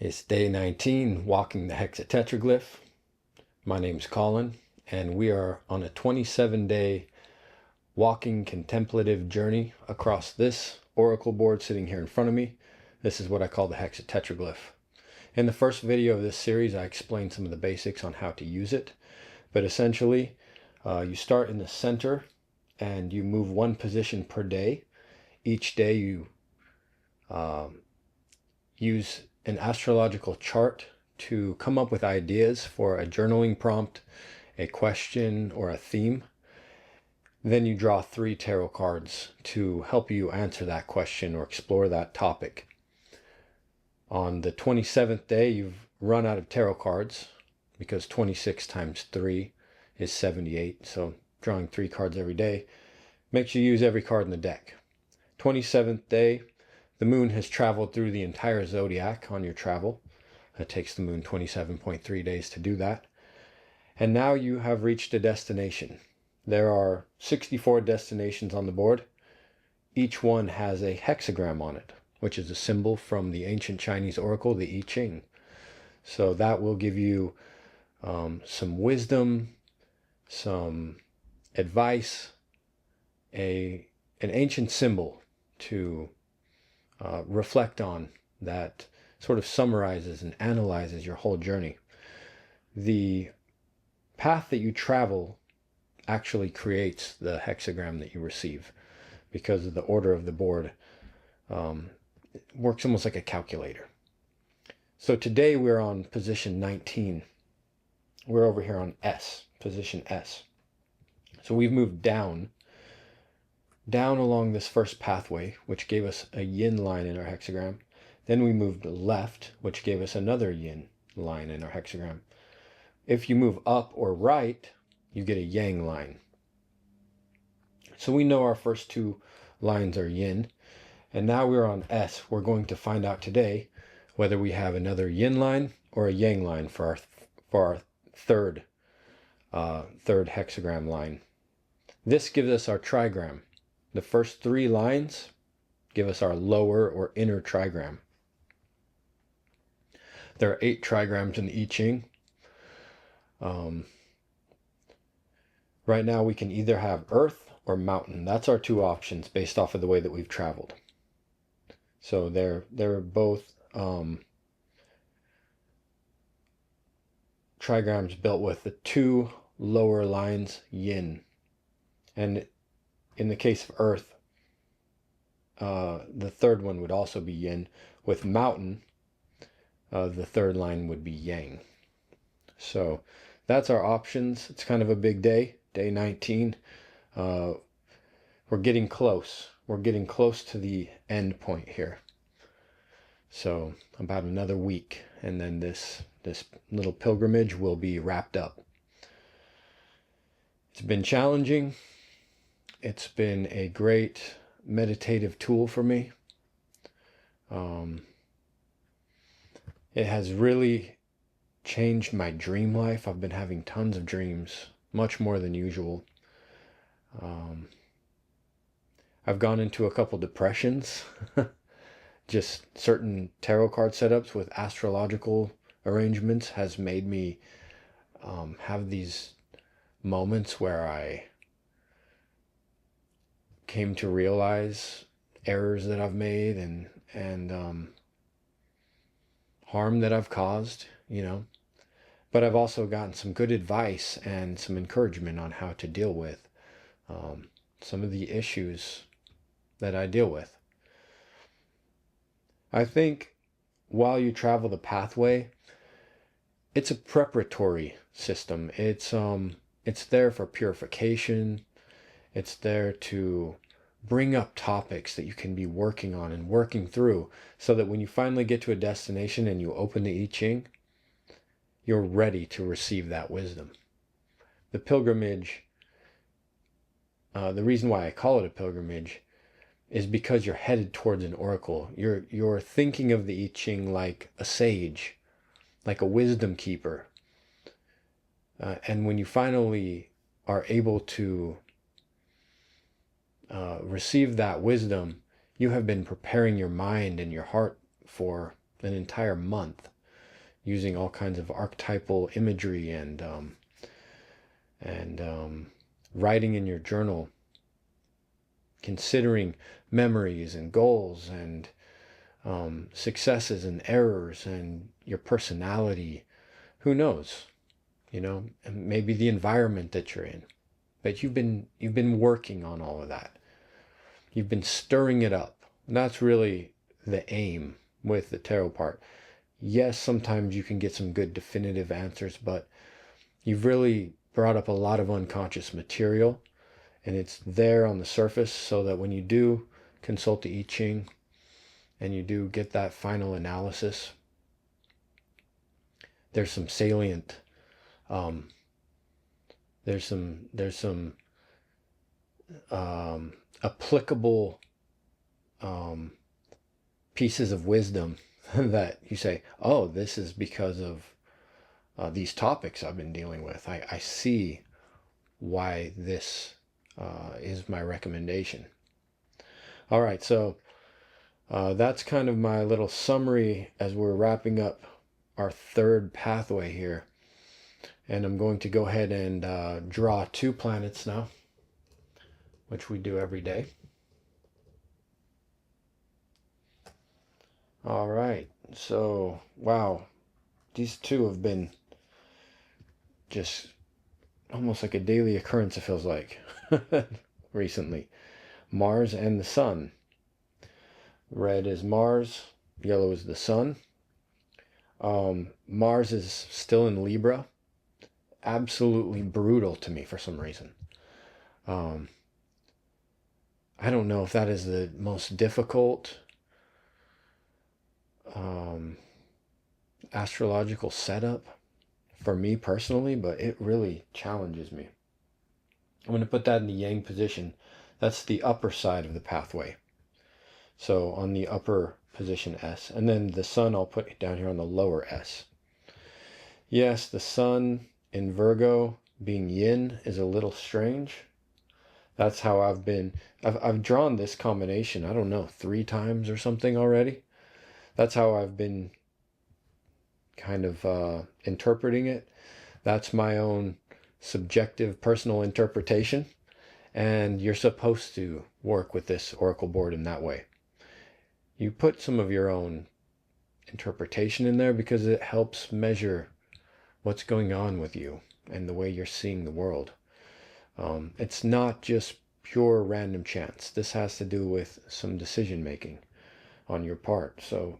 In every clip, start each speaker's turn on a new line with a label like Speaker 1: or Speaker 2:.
Speaker 1: It's day 19, walking the Hexatetraglyph. My name's Colin, and we are on a 27-day walking contemplative journey across this oracle board sitting here in front of me. This is what I call the Hexatetraglyph. In the first video of this series, I explained some of the basics on how to use it, but essentially, you start in the center and you move one position per day. Each day you use an astrological chart to come up with ideas for a journaling prompt, a question, or a theme. Then you draw 3 tarot cards to help you answer that question or explore that topic. On the 27th day, you've run out of tarot cards because 26 times 3 is 78. So drawing 3 cards every day makes you use every card in the deck. 27th day, the moon has traveled through the entire zodiac on your travel. It takes the moon 27.3 days to do that. And now you have reached a destination. There are 64 destinations on the board. Each one has a hexagram on it, which is a symbol from the ancient Chinese oracle, the I Ching. So that will give you some wisdom, some advice, an ancient symbol to reflect on that sort of summarizes and analyzes your whole journey. The path that you travel actually creates the hexagram that you receive because of the order of the board. It works almost like a calculator. So today we're on position 19. We're over here on S, position S. So we've moved down along this first pathway, which gave us a yin line in our hexagram. Then we moved left, which gave us another yin line in our hexagram. If you move up or right, you get a yang line. So we know our first 2 lines are yin. And now we're on S. We're going to find out today whether we have another yin line or a yang line for our third hexagram line. This gives us our trigram. The first 3 lines give us our lower or inner trigram. There are 8 trigrams in the I Ching. Right now we can either have earth or mountain. That's our 2 options based off of the way that we've traveled. So they're both trigrams built with the 2 lower lines yin. And in the case of earth, the third one would also be yin. With mountain, the third line would be yang. So that's our options. It's kind of a big day, day 19. We're getting close. We're getting close to the end point here. So about another week, and then this little pilgrimage will be wrapped up. It's been challenging. It's been a great meditative tool for me. It has really changed my dream life. I've been having tons of dreams, much more than usual. I've gone into a couple depressions. Just certain tarot card setups with astrological arrangements has made me have these moments where I came to realize errors that I've made and harm that I've caused, you know. But I've also gotten some good advice and some encouragement on how to deal with some of the issues that I deal with. I think while you travel the pathway, it's a preparatory system. It's there for purification. It's there to bring up topics that you can be working on and working through so that when you finally get to a destination and you open the I Ching, you're ready to receive that wisdom. The pilgrimage, the reason why I call it a pilgrimage is because you're headed towards an oracle. You're thinking of the I Ching like a sage, like a wisdom keeper. And when you finally are able to receive that wisdom, you have been preparing your mind and your heart for an entire month using all kinds of archetypal imagery and writing in your journal, considering memories and goals and successes and errors and your personality. Who knows? And maybe the environment that you're in. But you've been working on all of that. You've been stirring it up. And that's really the aim with the tarot part. Yes, sometimes you can get some good definitive answers, but you've really brought up a lot of unconscious material, and it's there on the surface, so that when you do consult the I Ching and you do get that final analysis, there's some salient, there's some applicable pieces of wisdom that you say, oh, this is because of these topics I've been dealing with. I see why this is my recommendation. All right, so that's kind of my little summary as we're wrapping up our third pathway here. And I'm going to go ahead and draw 2 planets now, which we do every day. All right, so wow, these 2 have been just almost like a daily occurrence, it feels like, recently. Mars and the Sun. Red is Mars, yellow is the Sun. Mars is still in Libra. Absolutely brutal to me for some reason. I don't know if that is the most difficult astrological setup for me personally, but it really challenges me. I'm going to put that in the Yang position. That's the upper side of the pathway. So on the upper position S, and then the Sun I'll put down here on the lower S. Yes, the Sun in Virgo being yin is a little strange. That's how I've drawn this combination, I don't know, 3 times or something already. That's how I've been kind of interpreting it. That's my own subjective personal interpretation, and you're supposed to work with this oracle board in that way. You put some of your own interpretation in there because it helps measure what's going on with you and the way you're seeing the world. It's not just pure random chance. This has to do with some decision making on your part. So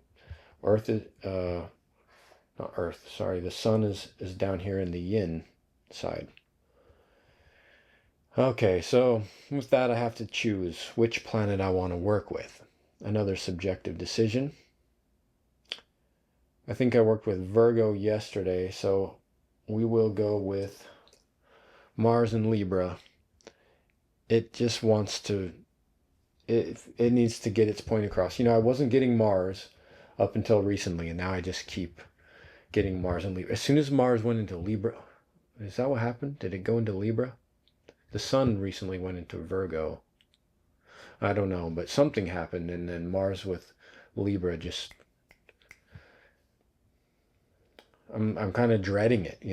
Speaker 1: Earth is not Earth, sorry, the Sun is down here in the yin side. Okay, so with that I have to choose which planet I want to work with. Another subjective decision. I think I worked with Virgo yesterday, so we will go with Mars and Libra. It just wants to, it needs to get its point across. I wasn't getting Mars up until recently, and now I just keep getting Mars and Libra. As soon as Mars went into Libra, is that what happened? Did it go into Libra? The Sun recently went into Virgo. I don't know, but something happened, and then Mars with Libra just, I'm kind of dreading it,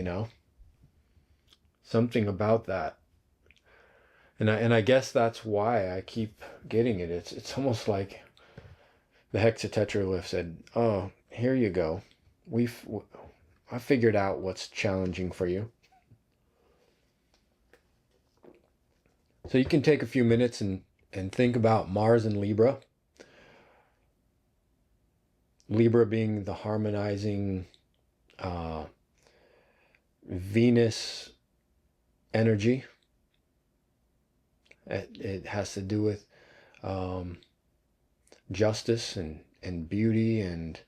Speaker 1: Something about that. And I guess that's why I keep getting it. It's almost like the Hexatetraglyph said, "Oh, here you go. I figured out what's challenging for you." So you can take a few minutes and think about Mars and Libra. Libra being the harmonizing Venus energy. It has to do with justice and beauty, and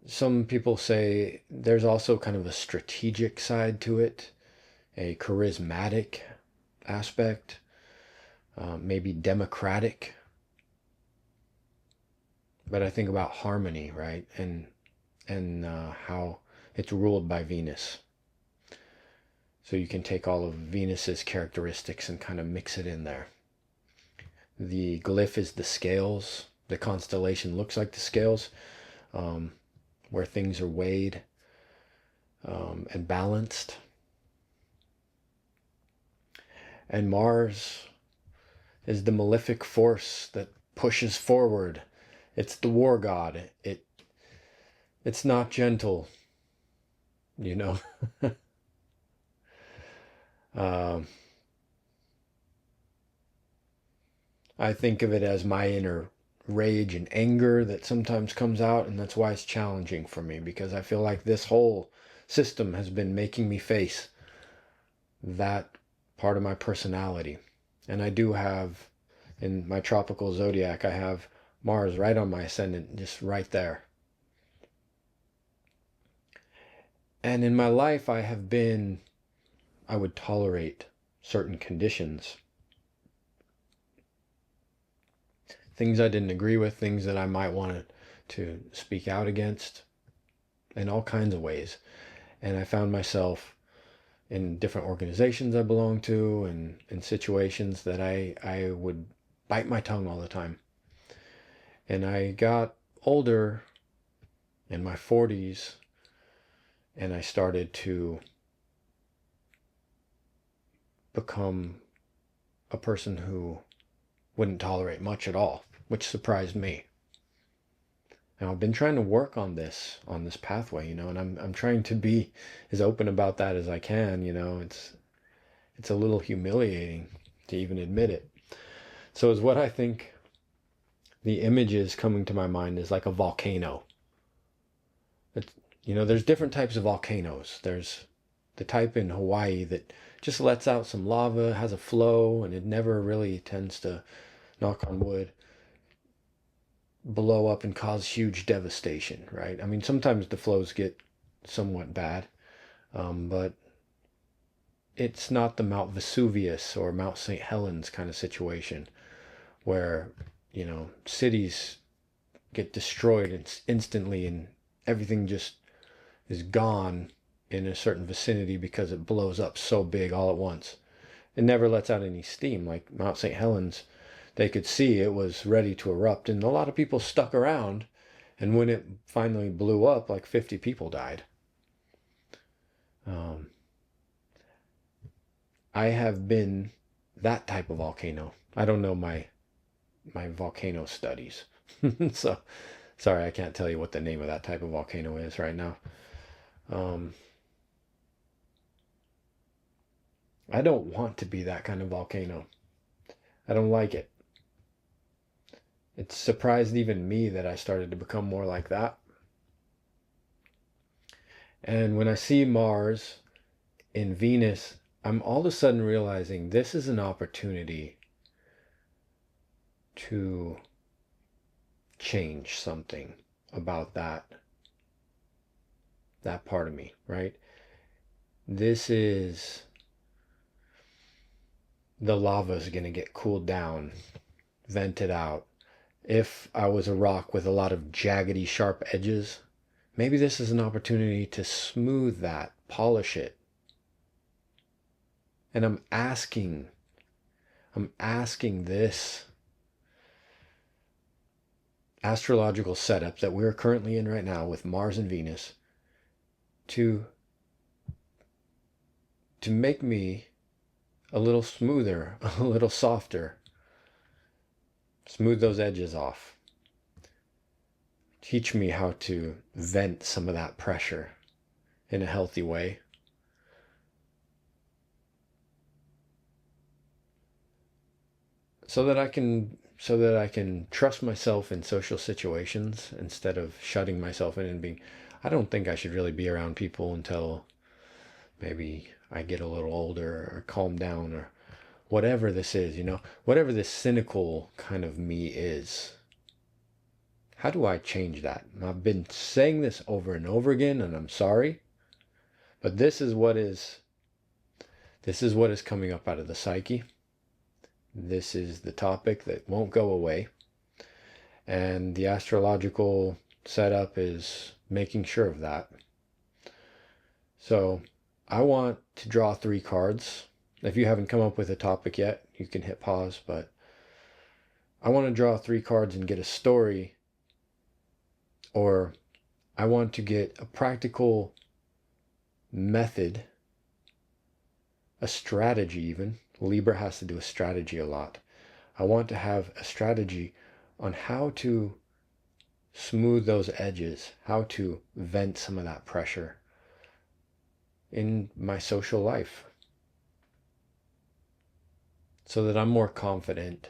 Speaker 1: some people say there's also kind of a strategic side to it, a charismatic aspect, maybe democratic. But I think about harmony, right? And how it's ruled by Venus. So you can take all of Venus's characteristics and kind of mix it in there. The glyph is the scales. the constellation looks like the scales, where things are weighed and balanced. And Mars is the malefic force that pushes forward. It's the war god. It's not gentle, you know. I think of it as my inner rage and anger that sometimes comes out, and that's why it's challenging for me, because I feel like this whole system has been making me face that part of my personality. And I do have, in my tropical zodiac, I have Mars right on my ascendant, just right there. And in my life, I would tolerate certain conditions. Things I didn't agree with, things that I might want to speak out against in all kinds of ways. And I found myself in different organizations I belong to and in situations that I would bite my tongue all the time. And I got older in my 40s, and I started to become a person who wouldn't tolerate much at all, which surprised me. Now I've been trying to work on this pathway, you know, and I'm trying to be as open about that as I can, you know. It's a little humiliating to even admit it. So is what I think the images coming to my mind is like a volcano. It's, you know, there's different types of volcanoes. There's the type in Hawaii that just lets out some lava, has a flow, and it never really tends to, knock on wood, blow up and cause huge devastation, right? I mean, sometimes the flows get somewhat bad, but it's not the Mount Vesuvius or Mount St. Helens kind of situation where, you know, cities get destroyed instantly and everything just is gone in a certain vicinity because it blows up so big all at once. It never lets out any steam. Like Mount St. Helens, they could see it was ready to erupt, and a lot of people stuck around, and when it finally blew up, like 50 people died. I have been that type of volcano. I don't know my volcano studies. So sorry, I can't tell you what the name of that type of volcano is right now. I don't want to be that kind of volcano. I don't like it. It surprised even me that I started to become more like that. And when I see Mars in Venus, I'm all of a sudden realizing this is an opportunity to change something about that part of me, right? This is, the lava is going to get cooled down, vented out. If I was a rock with a lot of jaggedy, sharp edges, maybe this is an opportunity to smooth that, polish it. And I'm asking this astrological setup that we're currently in right now with Mars and Venus to make me a little smoother, a little softer. Smooth those edges off. Teach me how to vent some of that pressure in a healthy way. So that I can trust myself in social situations instead of shutting myself in and being, I don't think I should really be around people until maybe I get a little older or calm down or whatever this is, you know, whatever this cynical kind of me is. How do I change that? And I've been saying this over and over again, and I'm sorry, but this is what is coming up out of the psyche. This is the topic that won't go away. And the astrological setup is making sure of that. So I want to draw 3 cards. If you haven't come up with a topic yet, you can hit pause, but I want to draw 3 cards and get a story, or I want to get a practical method, a strategy even. Libra has to do a strategy a lot. I want to have a strategy on how to smooth those edges, how to vent some of that pressure in my social life so that I'm more confident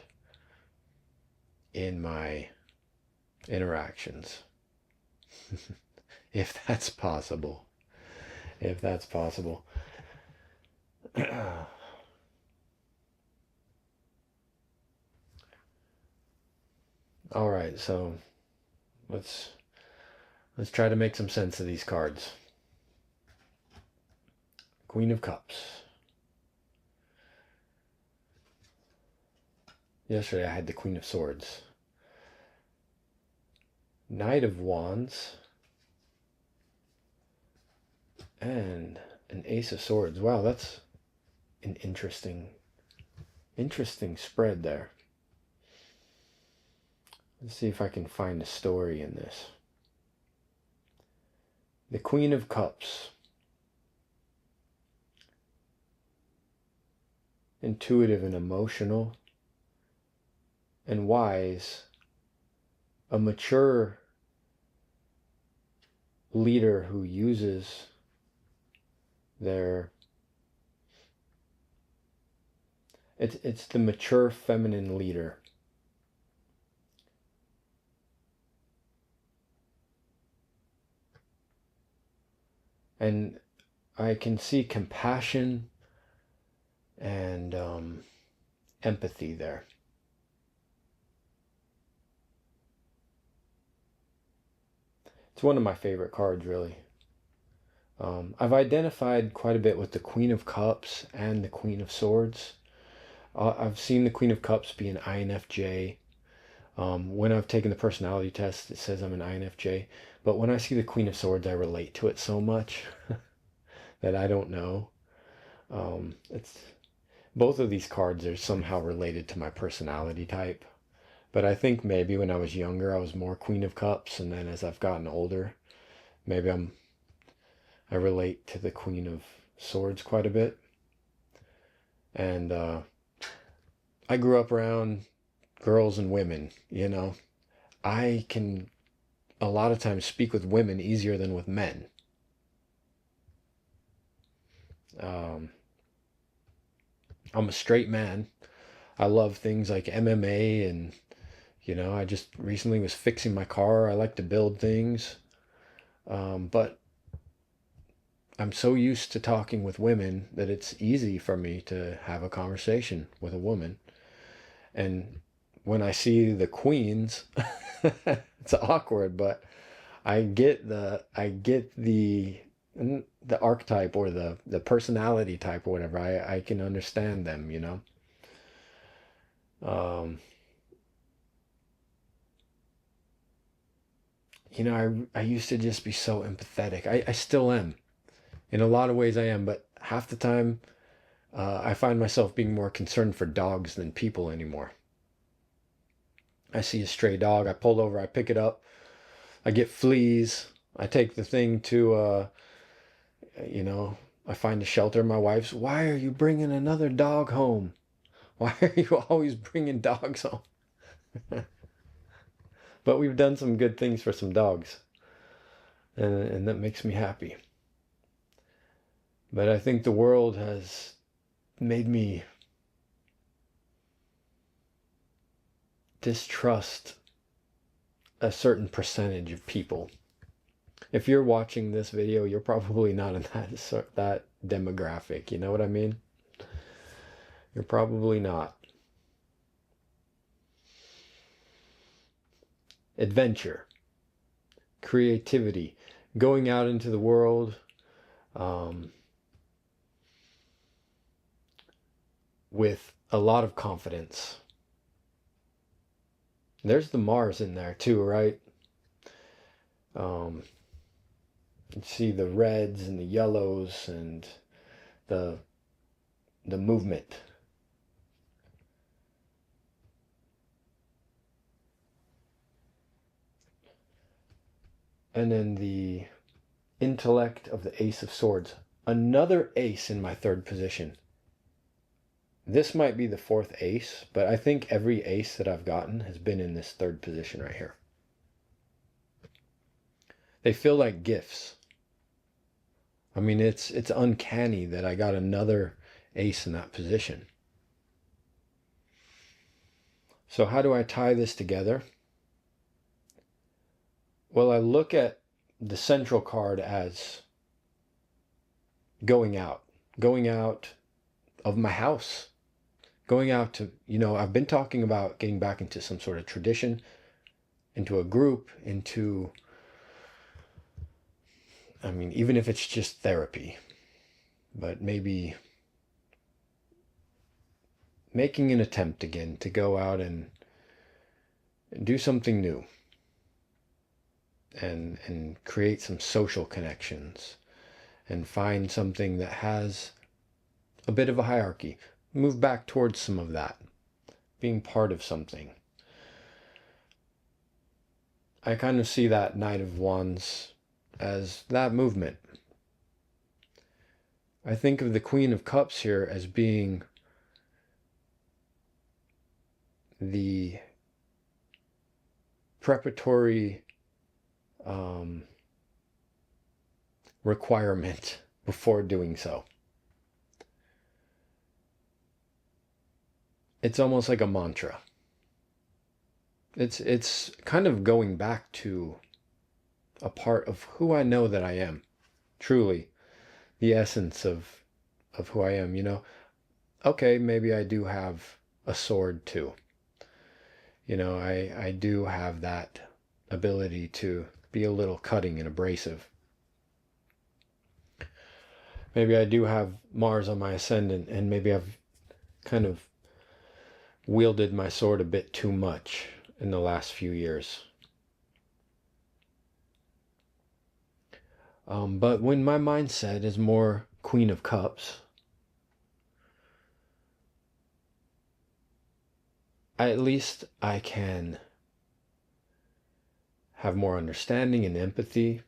Speaker 1: in my interactions. If that's possible. If that's possible. All right, so let's try to make some sense of these cards. Queen of Cups. Yesterday I had the Queen of Swords. Knight of Wands. And an Ace of Swords. Wow, that's an interesting spread there. Let's see if I can find a story in this. The Queen of Cups. Intuitive and emotional and wise. A mature leader who uses their... It's the mature feminine leader. And I can see compassion and empathy there. It's one of my favorite cards, really. I've identified quite a bit with the Queen of Cups and the Queen of Swords. I've seen the Queen of Cups be an INFJ. When I've taken the personality test, it says I'm an INFJ. But when I see the Queen of Swords, I relate to it so much that I don't know. It's both of these cards are somehow related to my personality type. But I think maybe when I was younger, I was more Queen of Cups. And then as I've gotten older, maybe I relate to the Queen of Swords quite a bit. And I grew up around girls and women, you know. I can a lot of times speak with women easier than with men. I'm a straight man. I love things like MMA and, you know, I just recently was fixing my car. I like to build things. But I'm so used to talking with women that it's easy for me to have a conversation with a woman. And when I see the queens, it's awkward, but I get the archetype or the personality type or whatever. I can understand them, you know. You know, I used to just be so empathetic. I still am. In a lot of ways I am, but half the time I find myself being more concerned for dogs than people anymore. I see a stray dog, I pull over, I pick it up, I get fleas, I take the thing to, you know, I find a shelter. My wife's, why are you bringing another dog home? Why are you always bringing dogs home? But we've done some good things for some dogs, and that makes me happy. But I think the world has made me distrust a certain percentage of people. If you're watching this video, you're probably not in that demographic. You know what I mean? You're probably not. Adventure, creativity, going out into the world, with a lot of confidence. There's the Mars in there too, right? You see the reds and the yellows and the movement. And then the intellect of the Ace of Swords. Another ace in my third position. This might be the fourth ace, but I think every ace that I've gotten has been in this third position right here. They feel like gifts. I mean, it's uncanny that I got another ace in that position. So how do I tie this together? Well, I look at the central card as going out of my house, going out to, I've been talking about getting back into some sort of tradition, into a group, into, even if it's just therapy, but maybe making an attempt again to go out and do something new and create some social connections and find something that has a bit of a hierarchy. Move back towards some of that, being part of something. I kind of see that Knight of Wands as that movement. I think of the Queen of Cups here as being the preparatory requirement before doing so. It's almost like a mantra. It's kind of going back to a part of who I know that I am. Truly, the essence of who I am, Okay, maybe I do have a sword too. I do have that ability to be a little cutting and abrasive. Maybe I do have Mars on my ascendant, and maybe I've kind of wielded my sword a bit too much in the last few years. But when my mindset is more Queen of Cups, at least I can have more understanding and empathy.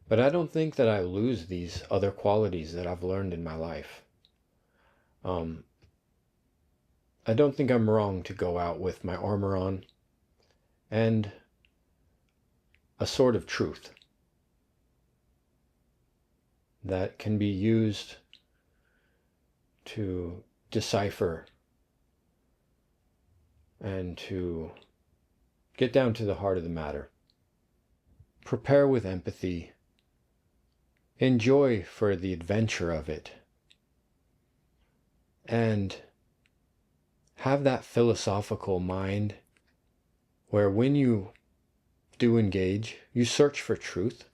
Speaker 1: But I don't think that I lose these other qualities that I've learned in my life. I don't think I'm wrong to go out with my armor on and a sword of truth that can be used to decipher and to get down to the heart of the matter. Prepare with empathy. Enjoy for the adventure of it. And have that philosophical mind where when you do engage, you search for truth.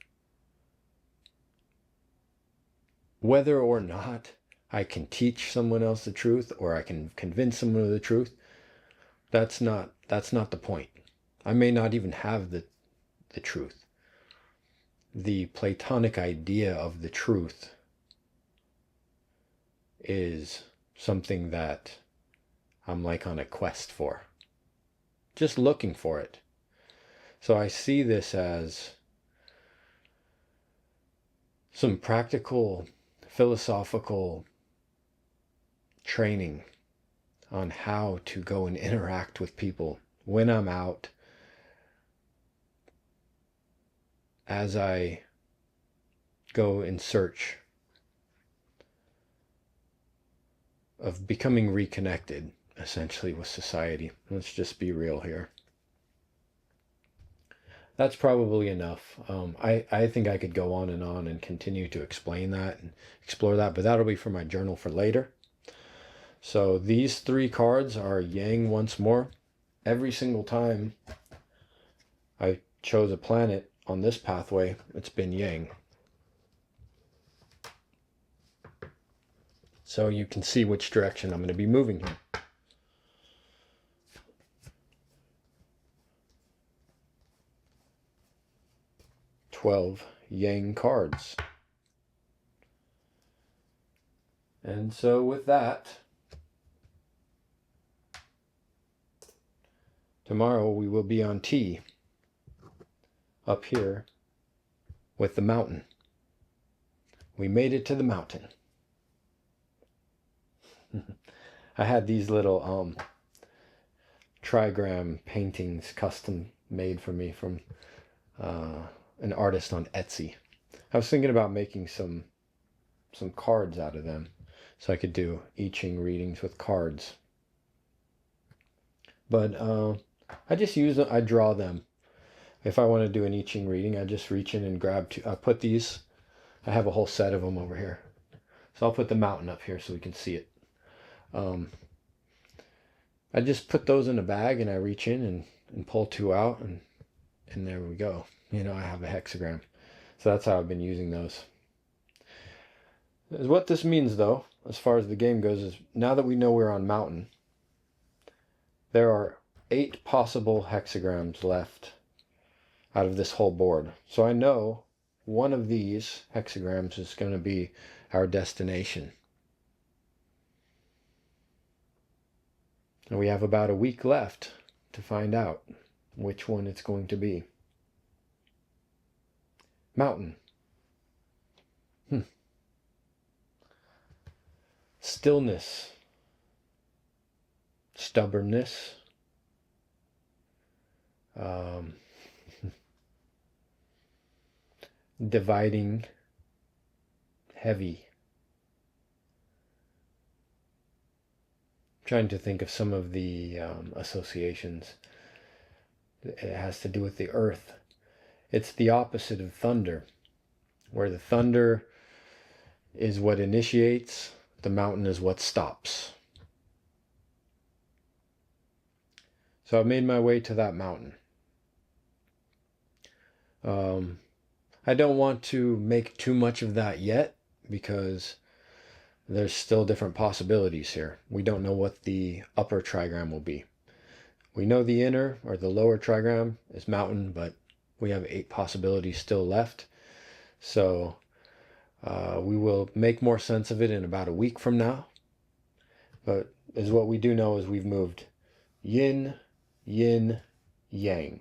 Speaker 1: Whether or not I can teach someone else the truth or I can convince someone of the truth, that's not the point. I may not even have the truth. The Platonic idea of the truth is something that I'm like on a quest for, just looking for it. So I see this as some practical, philosophical training on how to go and interact with people when I'm out, as I go in search of becoming reconnected, essentially, with society. Let's just be real here. That's probably enough. I think I could go on and continue to explain that and explore that, but that'll be for my journal for later. So these three cards are Yang once more. Every single time I chose a planet on this pathway, it's been Yang. So you can see which direction I'm going to be moving here. "12 Yang cards." And so with that, Tomorrow we will be on T, up here with the mountain. We made it to the mountain. I had these little trigram paintings custom made for me from an artist on Etsy. I was thinking about making some cards out of them so I could do I Ching readings with cards. But I just use them, I draw them. If I want to do an I Ching reading, I just reach in and grab two. I put these, I have a whole set of them over here. So I'll put the mountain up here so we can see it. I just put those in a bag and I reach in and pull two out and there we go. You know, I have a hexagram. So that's how I've been using those. What this means though, as far as the game goes, is now that we know we're on mountain, there are 8 possible hexagrams left out of this whole board. So I know one of these hexagrams is going to be our destination. And we have about a week left to find out which one it's going to be. Mountain. Stillness. Stubbornness. Dividing. Heavy. Trying to think of some of the associations. It has to do with the earth. It's the opposite of thunder, where the thunder is what initiates, the mountain is what stops. So I made my way to that mountain. I don't want to make too much of that yet because there's still different possibilities here. We don't know what the upper trigram will be. We know the inner or the lower trigram is mountain, but we have 8 possibilities still left. So we will make more sense of it in about a week from now. But as what we do know is we've moved yin, yin, yang.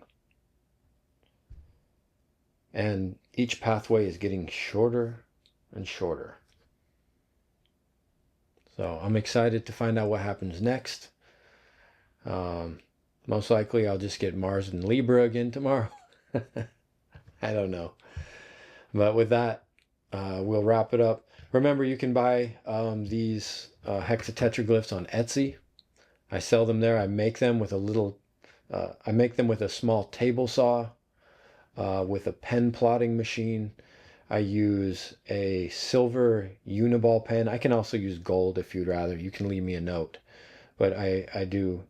Speaker 1: And each pathway is getting shorter and shorter. So I'm excited to find out what happens next. Most likely I'll just get Mars and Libra again tomorrow. I don't know. But with that, we'll wrap it up. Remember, you can buy these hexatetraglyphs on Etsy. I sell them there. I make them with a small table saw, with a pen plotting machine. I use a silver uniball pen. I can also use gold if you'd rather. You can leave me a note. But I do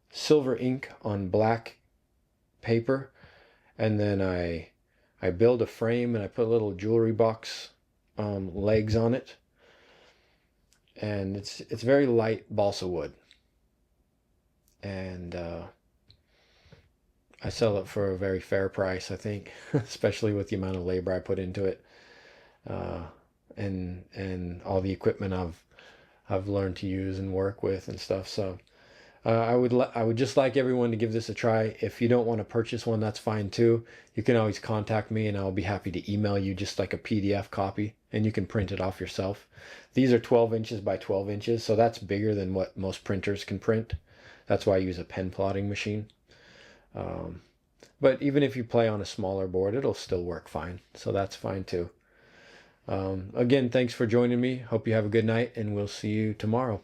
Speaker 1: silver ink on black paper, and then I build a frame and I put a little jewelry box legs on it. And it's very light balsa wood. And I sell it for a very fair price, I think, especially with the amount of labor I put into it, and all the equipment I've learned to use and work with and stuff. So I would just like everyone to give this a try. If you don't want to purchase one, that's fine too. You can always contact me, and I'll be happy to email you just like a PDF copy, and you can print it off yourself. These are 12 inches by 12 inches, so that's bigger than what most printers can print. That's why I use a pen plotting machine. But even if you play on a smaller board, it'll still work fine. So that's fine too. Again, thanks for joining me. Hope you have a good night, and we'll see you tomorrow.